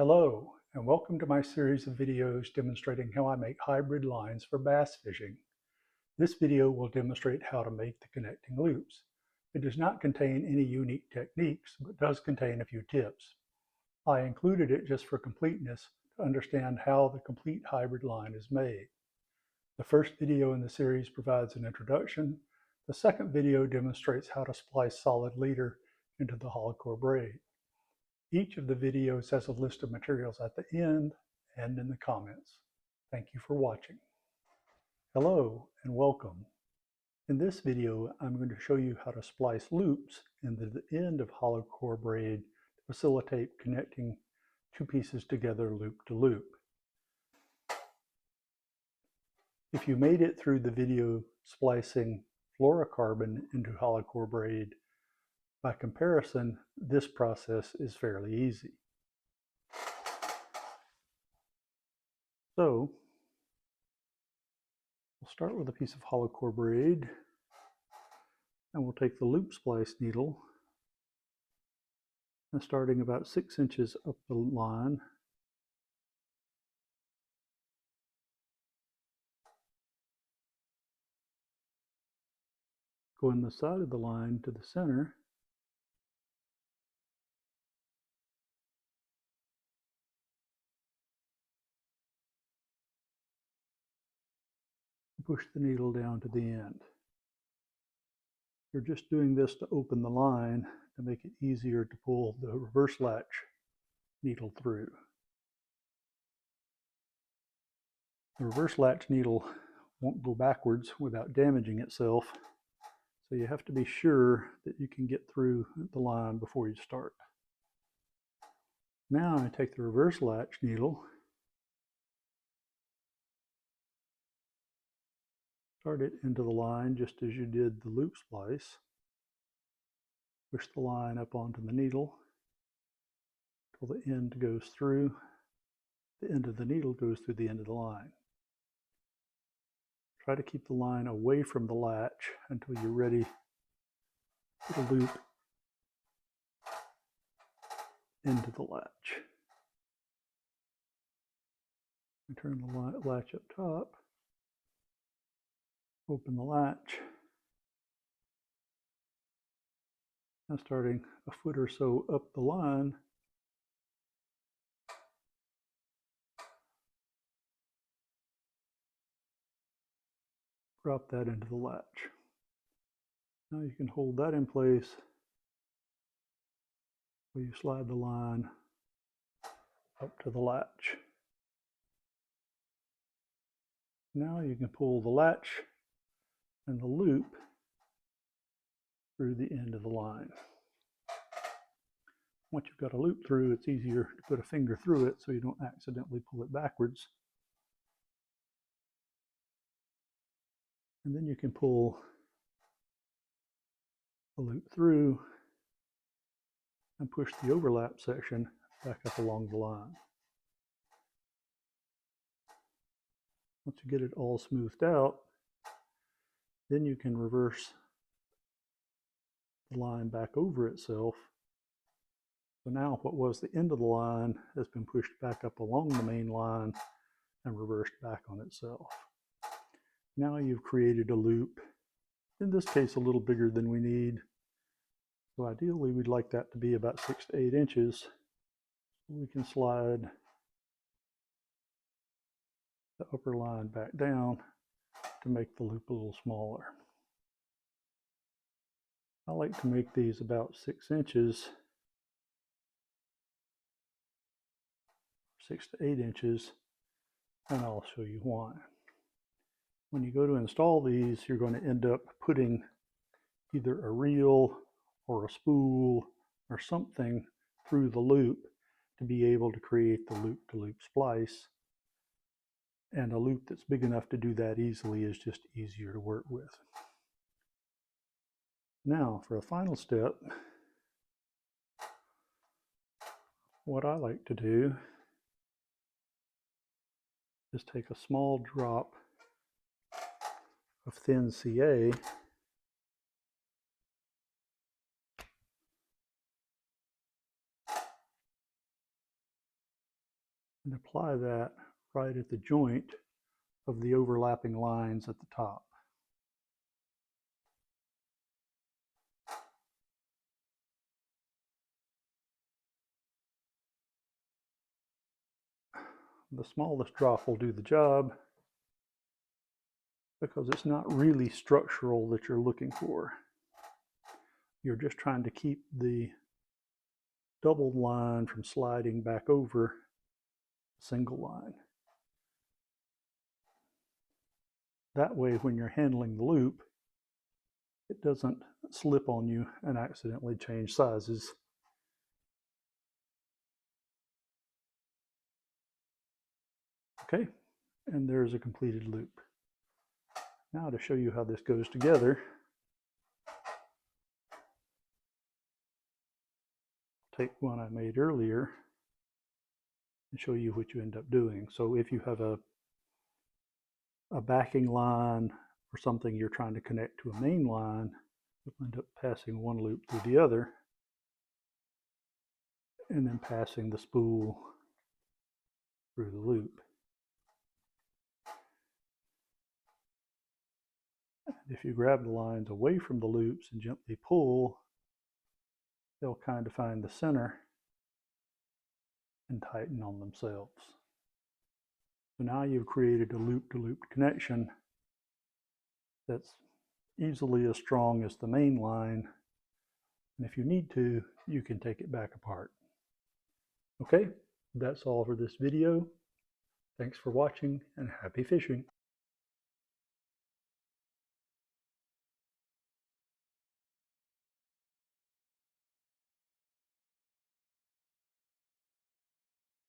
Hello, and welcome to my series of videos demonstrating how I make hybrid lines for bass fishing. This video will demonstrate how to make the connecting loops. It does not contain any unique techniques, but does contain a few tips. I included it just for completeness to understand how the complete hybrid line is made. The first video in the series provides an introduction. The second video demonstrates how to splice solid leader into the hollow core braid. Each of the videos has a list of materials at the end and in the comments. Thank you for watching. Hello and welcome. In this video, I'm going to show you how to splice loops into the end of hollow core braid to facilitate connecting two pieces together loop to loop. If you made it through the video splicing fluorocarbon into hollow core braid, by comparison, this process is fairly easy. So, we'll start with a piece of hollow core braid, and we'll take the loop splice needle, and starting about 6 inches up the line, go in the side of the line to the center, push the needle down to the end. You're just doing this to open the line to make it easier to pull the reverse latch needle through. The reverse latch needle won't go backwards without damaging itself, so you have to be sure that you can get through the line before you start. Now I take the reverse latch needle, start it into the line just as you did the loop splice. Push the line up onto the needle until the end goes through. The end of the needle goes through the end of the line. Try to keep the line away from the latch until you're ready to put a loop into the latch. And turn the latch up top. Open the latch, and starting a foot or so up the line, drop that into the latch. Now you can hold that in place where you slide the line up to the latch. Now you can pull the latch and the loop through the end of the line. Once you've got a loop through, it's easier to put a finger through it so you don't accidentally pull it backwards. And then you can pull the loop through and push the overlap section back up along the line. Once you get it all smoothed out, then you can reverse the line back over itself. So now what was the end of the line has been pushed back up along the main line and reversed back on itself. Now you've created a loop, in this case a little bigger than we need. So ideally we'd like that to be about 6 to 8 inches. We can slide the upper line back down to make the loop a little smaller. I like to make these about 6 inches, 6 to 8 inches, and I'll show you why. When you go to install these, you're going to end up putting either a reel or a spool or something through the loop to be able to create the loop-to-loop splice. And a loop that's big enough to do that easily is just easier to work with. Now for a final step, what I like to do is take a small drop of thin CA and apply that right at the joint of the overlapping lines at the top. The smallest drop will do the job because it's not really structural that you're looking for. You're just trying to keep the double line from sliding back over a single line. That way, when you're handling the loop, it doesn't slip on you and accidentally change sizes. Okay, and there's a completed loop. Now to show you how this goes together, take one I made earlier and show you what you end up doing. So if you have a backing line or something you're trying to connect to a main line, you'll end up passing one loop through the other and then passing the spool through the loop. If you grab the lines away from the loops and gently pull, they'll kind of find the center and tighten on themselves. So now you've created a loop-to-loop connection that's easily as strong as the main line. And if you need to, you can take it back apart. Okay, that's all for this video. Thanks for watching and happy fishing.